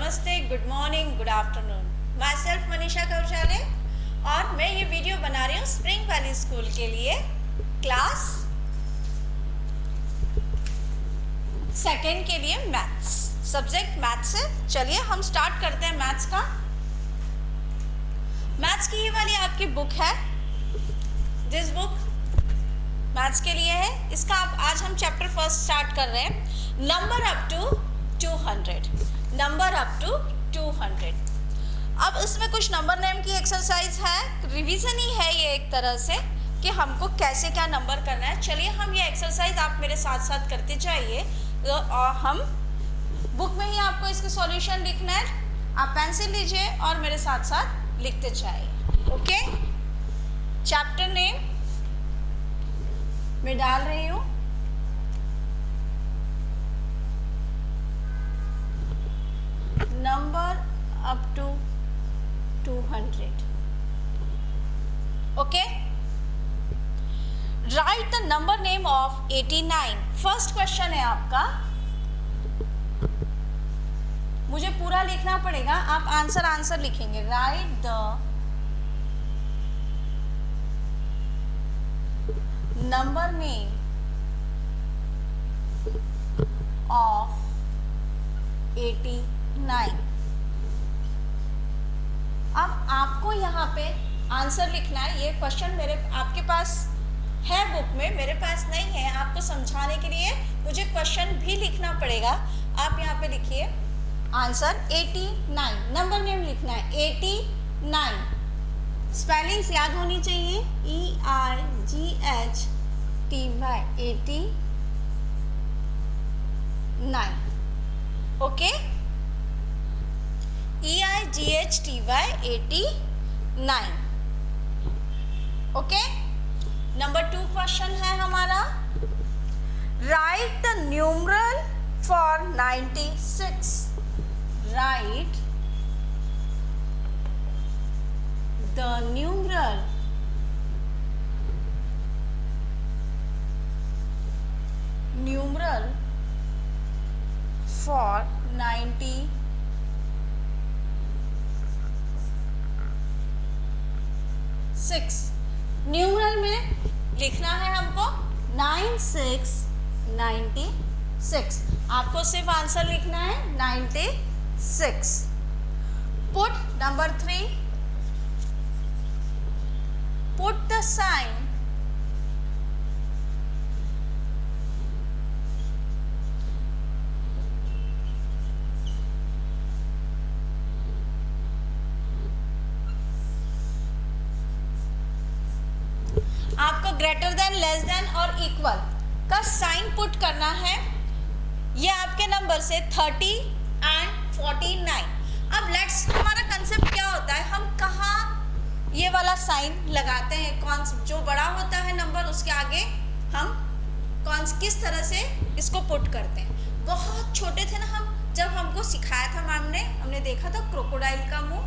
नमस्ते, good morning, good afternoon. Myself Manisha Kaushale और मैं ये वीडियो बना रही हूँ स्प्रिंग वैली स्कूल के लिए, क्लास सेकेंड के लिए मैथ्स, सब्जेक्ट मैथ्स है। चलिए हम स्टार्ट करते हैं मैथ्स का। मैथ्स की ये वाली आपकी बुक है, दिस बुक मैथ्स के लिए है। इसका आज हम चैप्टर फर्स्ट स्टार्ट कर रहे हैं, number up to 200, number up to 200। अब इसमें कुछ नंबर नेम की एक्सरसाइज है, रिवीजन ही है ये एक तरह से कि हमको कैसे क्या नंबर करना है। चलिए हम ये एक्सरसाइज आप मेरे साथ साथ करते जाइए, और हम बुक में ही आपको इसका सॉल्यूशन लिखना है। आप पेंसिल लीजिए और मेरे साथ साथ लिखते जाइए। ओके, चैप्टर नेम मैं डाल रही हूँ, number up to 200। Okay, write the number name of 89। First question है आपका, मुझे पूरा लिखना पड़ेगा, आप आंसर लिखेंगे। Write the number name of 89। अब आपको यहाँ पे आंसर लिखना है। ये क्वेश्चन मेरे आपके पास है बुक में, मेरे पास नहीं है। आपको समझाने के लिए मुझे क्वेश्चन भी लिखना पड़ेगा। आप यहाँ पे लिखिए आंसर 89, नंबर नेम लिखना है 89। स्पेलिंग्स याद होनी चाहिए, EIGHTY 89। Okay, EIGHTY 89। Okay, number 2 question है हमारा, right the numeral for 96। Right the numeral for 96। Numeral में लिखना है हमको 96। आपको सिर्फ आंसर लिखना है 96। Put number 3, put the sign आपको ग्रेटर देन, लेस देन और इक्वल का साइन पुट करना है। ये आपके नंबर से 30 एंड 49। अब लेट्स, हमारा कंसेप्ट क्या होता है, हम कहाँ ये वाला साइन लगाते हैं, कौन जो बड़ा होता है नंबर उसके आगे हम किस तरह से इसको पुट करते हैं। बहुत छोटे थे ना हम, जब हमको सिखाया था मैम ने, हमने देखा था क्रोकोडाइल का मुंह,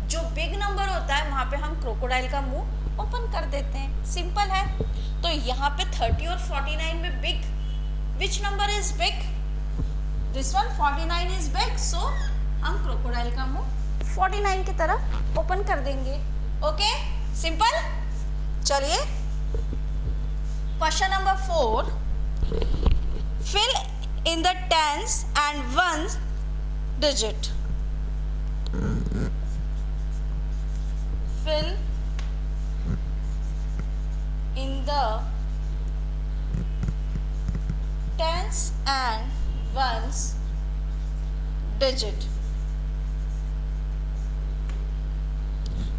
जो बिग नंबर होता है वहाँ पे हम क्रोकोडाइल का मुंह ओपन कर देते हैं। सिंपल है। तो यहाँ पे 30 और 49 में big, which number is big? This one 49 is big, so हम क्रोकोडाइल का मुंह 49 की तरफ ओपन कर देंगे। Okay, simple. चलिए question number 4, fill in the tens and ones digit. Fill in the tens and ones digit।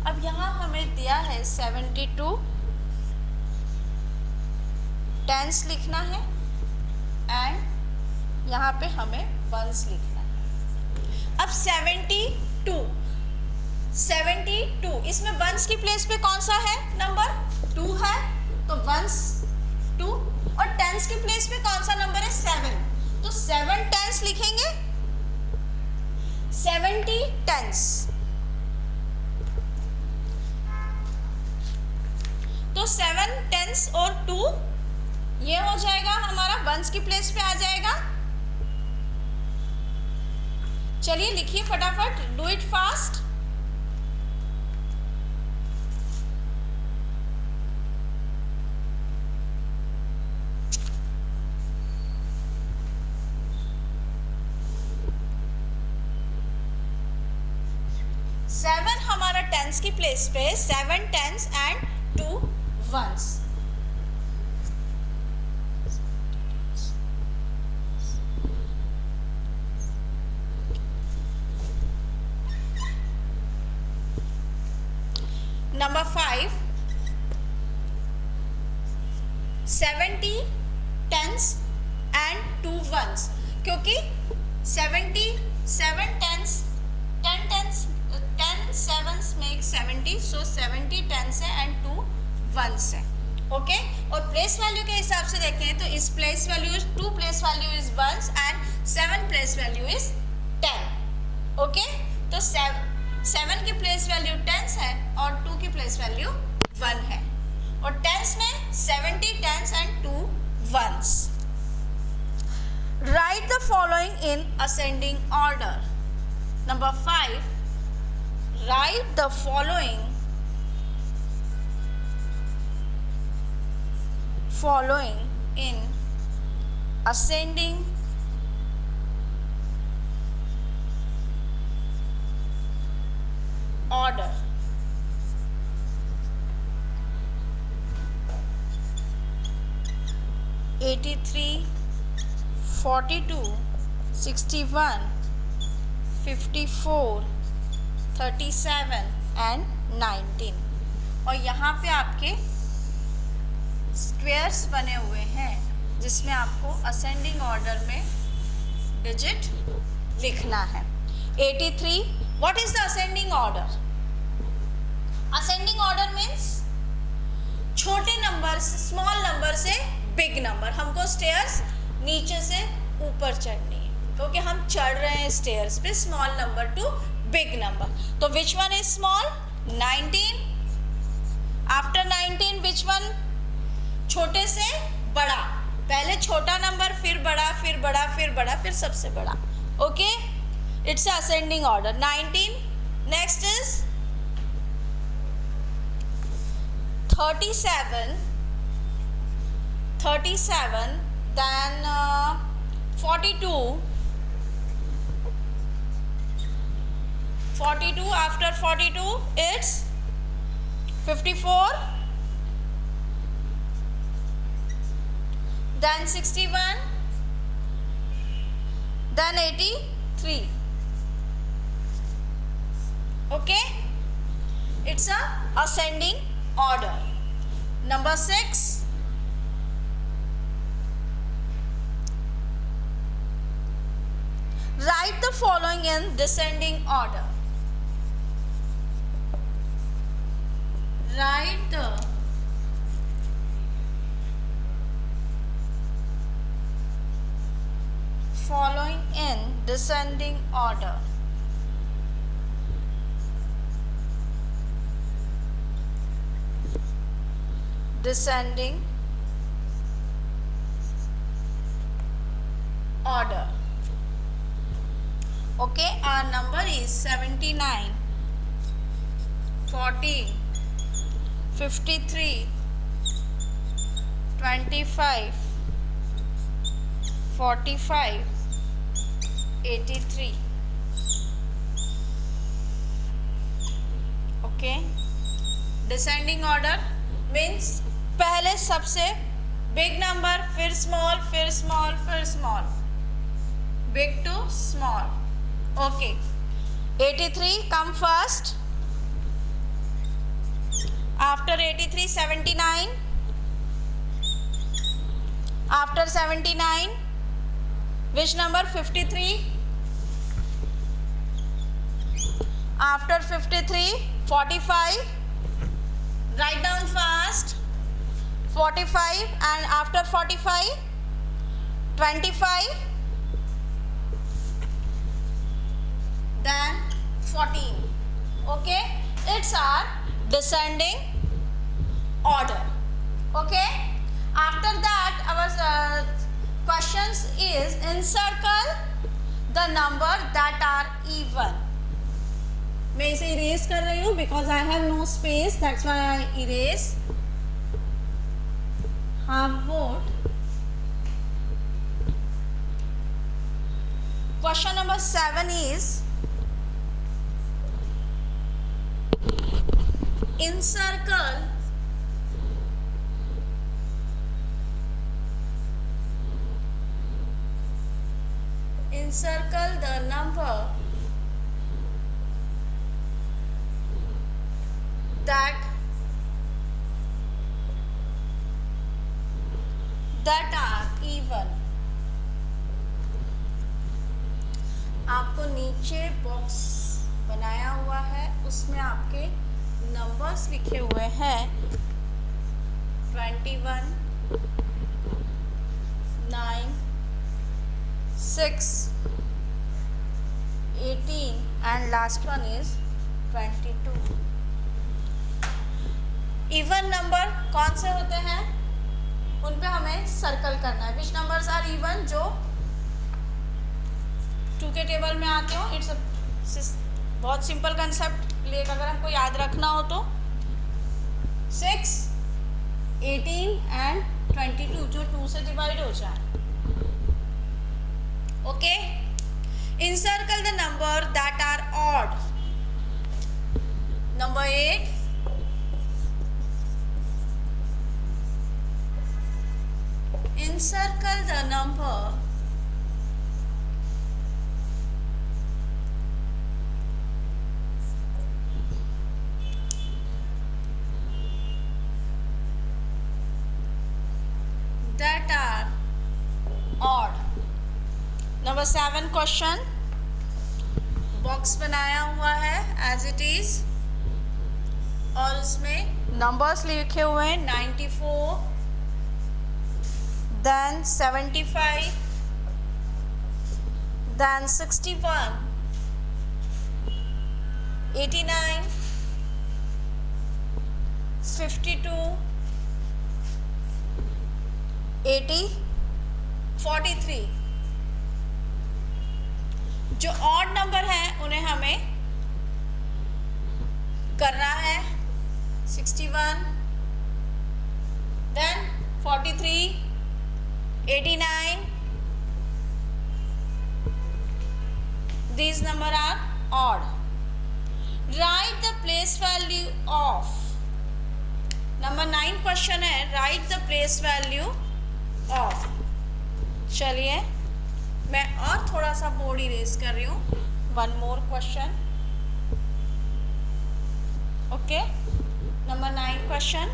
अब यहाँ हमें दिया है 72, टेंस लिखना है एंड यहाँ पे हमें वंस लिखना है। अब 72, इसमें वंस की प्लेस पे कौन सा है नंबर? 2 है, तो वंस 2, और टेंस की प्लेस पे कौन सा नंबर है? 7, तो 7 टेंस लिखेंगे, 70 टेंस। तो 7 टेंस और 2 ये हो जाएगा हमारा, वंस की प्लेस पे आ जाएगा चलिए लिखिए फटाफट, डू इट फास्ट। सेवन हमारा टेंस की प्लेस पे, 7 टेंस एंड 2 वंस। नंबर 5, 70 टेंस एंड 2 वंस, क्योंकि 77 tens, 10 tens, 10 sevens make 70, so 70 tens है एंड 2 वंस है। ओके, और प्लेस वैल्यू के हिसाब से देखें तो इस place value is 2, place value is ones and 7 place value is 10। Okay, तो 7 की प्लेस वैल्यू टेंस है और 2 की प्लेस वैल्यू 1 है, और टेंस में 70 tens and 2 ones. Write the following in ascending order. Number 5, write the following in ascending order. (83, 42, 61, 54, 37 and 19। और यहाँ पे आपके स्क्वेयर्स बने हुए हैं जिसमें आपको असेंडिंग ऑर्डर में डिजिट लिखना है। 83, what is the ascending order? Ascending order means छोटे नंबर से, स्मॉल नंबर से बिग नंबर। हमको स्टेयर्स नीचे से ऊपर चढ़नी है, क्योंकि हम चढ़ रहे हैं स्टेयर्स पे, small number to big number. तो which one is small? 19। After 19 which one? छोटे से बड़ा, पहले छोटा नंबर, फिर बड़ा, फिर बड़ा, फिर बड़ा, फिर सबसे बड़ा। Okay, it's ascending order. 19, next is 37, then 42, after 42 it's 54, then 61, then 83. Okay, it's a ascending order. Number 6, write the following in descending order. Write the following in descending order. Descending order. Okay, our number is 79, 14, 53, 25, 45, 83. Okay, descending order means पहले सबसे big number, फिर small, फिर small, फिर small, big to small. Okay, 83 come first. After 83, 79. After 79, which number? 53. After 53, 45. Write down fast. 45, and after 45, 25, then 14. Okay, it's our descending order. Okay, after that our questions is encircle the number that are even. मैं इसे erase कर रही हूँ because I have no space, that's why I erase. Half board. Question number 7 is encircle the number that are even. आपको नीचे box बनाया हुआ है, उसमें आपके नंबर्स लिखे हुए हैं 21, 9, 6, 18 and last one is 22. Even number कौन से होते हैं, उन पे हमें सर्कल करना है. विच नंबर्स आर इवन, जो 2 के टेबल में आते हो. इट्स बहुत सिंपल कंसेप्ट, लेकिन अगर हमको याद रखना हो तो 6, 18 एंड 22 जो 2 से डिवाइड हो जाए. Okay. Encircle the number that are odd. Number 8, encircle the number that are odd. Number 7 question, box बनाया हुआ है एज इट इज और उसमें नंबर्स लिखे हुए हैं 94, then 75, then 61, 89, 52, 80, 43. जो ऑड नंबर हैं उन्हें हमें करना है 61, then 43, 89. These numbers are odd. Write the place value of. Number 9 question है, write the place value of. चलिए मैं और थोड़ा सा बोर्ड इरेज कर रही हूँ. One more question. Okay. Number 9 question.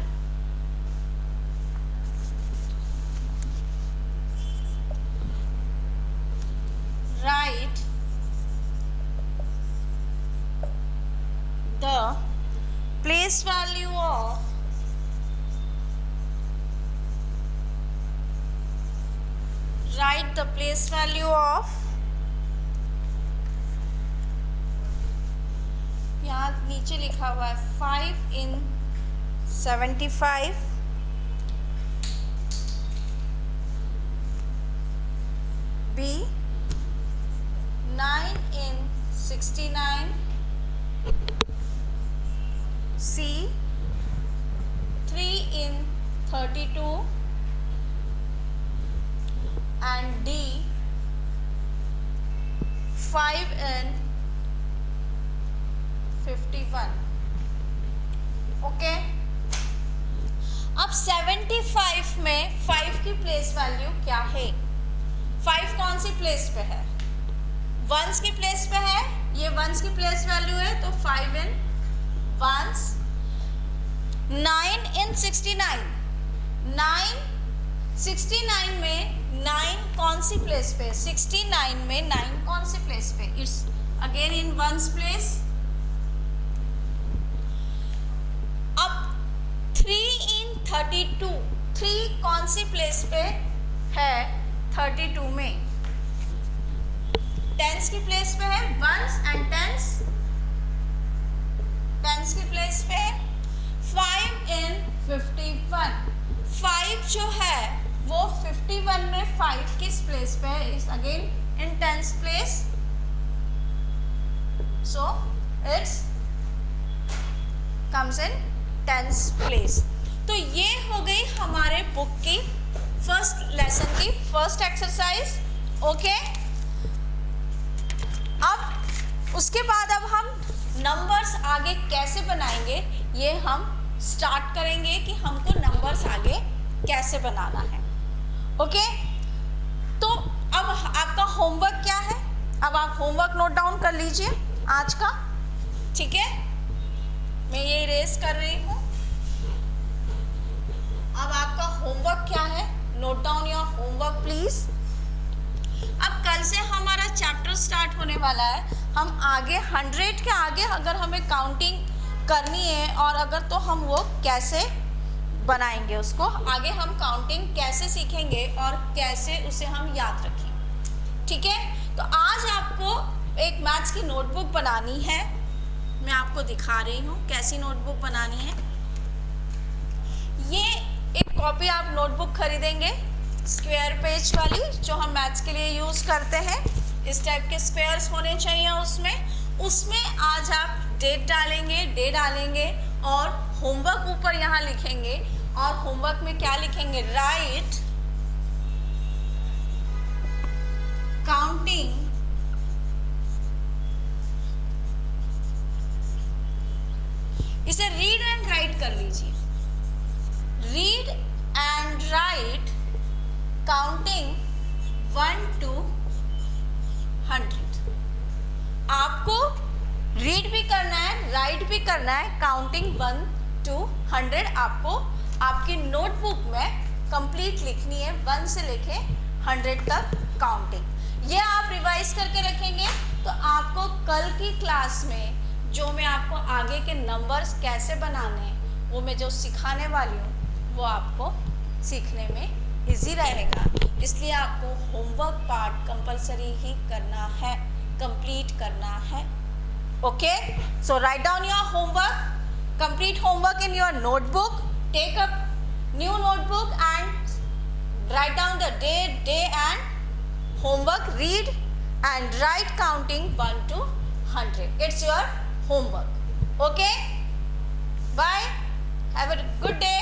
Write the place value of यहाँ नीचे लिखा हुआ है 5 in 75, B 9 in 69, C 3 in 32 and D 5 in 51. Okay. अब 75 में 5 की प्लेस वैल्यू क्या है? 5 कौन सी प्लेस पे है? वंस की प्लेस पे है. ये वंस की प्लेस वैल्यू है तो 5 in वंस. 9 in 69. 69 में 9 कौन सी प्लेस पे? 69 में 9 कौन सी प्लेस पे? It's again in ones place. अब 3 in 32. 3 कौन सी प्लेस पे है 32 में? टेंस की प्लेस पे है. Ones and tens. टेंस की प्लेस पे 5 in 51. 5 जो है वो 51 में 5 किस प्लेस पे है? Is again in tens place. so it's comes in 10th place। तो ये हो गई हमारे बुक की फर्स्ट लेसन की फर्स्ट एक्सरसाइज। ओके, अब उसके बाद अब हम नंबर्स आगे कैसे बनाएंगे ये हम स्टार्ट करेंगे कि हमको नंबर्स आगे कैसे बनाना है। ओके, तो अब आपका होमवर्क क्या है, अब आप होमवर्क नोट डाउन कर लीजिए आज का। ठीक है, मैं ये इरेज कर रही हूँ। अब आपका होमवर्क क्या है, note down your homework please. अब कल से हमारा चैप्टर स्टार्ट होने वाला है। हम आगे 100 के आगे अगर हमें काउंटिंग करनी है और अगर, तो हम वो कैसे बनाएंगे, उसको आगे हम काउंटिंग कैसे सीखेंगे और कैसे उसे हम याद रखें। ठीक है, तो आज आपको एक मैथ्स की नोटबुक बनानी है। मैं आपको दिखा रही हूँ कैसी नोटबुक बनानी है। ये एक कॉपी आप नोटबुक खरीदेंगे स्क्वायर पेज वाली, जो हम मैथ्स के लिए यूज़ करते हैं। इस टाइप के स्क्वायर्स होने चाहिए उसमें आज आप डेट डालेंगे, डे डालेंगे और होमवर्क ऊपर यहाँ लिखेंगे। और होमवर्क में क्या लिखेंगे, राइट काउंटिंग इसे रीड एंड राइट कर लीजिए। Read and right counting 1 to 100। आपको रीड भी करना है, राइट भी करना है। काउंटिंग 1 to 100 आपको आपकी नोटबुक में कंप्लीट लिखनी है, 1 से लेके 100 तक काउंटिंग। ये आप रिवाइज करके रखेंगे तो आपको कल की क्लास में जो मैं आपको आगे के नंबर्स कैसे बनाने हैं वो मैं जो सिखाने वाली हूँ वो आपको सीखने में इजी रहेगा। इसलिए आपको होमवर्क पार्ट कंपलसरी ही करना है, कंप्लीट करना है। Okay, so write down your homework, complete homework in your notebook. Take a new notebook and write down the day and homework. Read and write counting 1 to 100. It's your homework. Okay? Bye. Have a good day.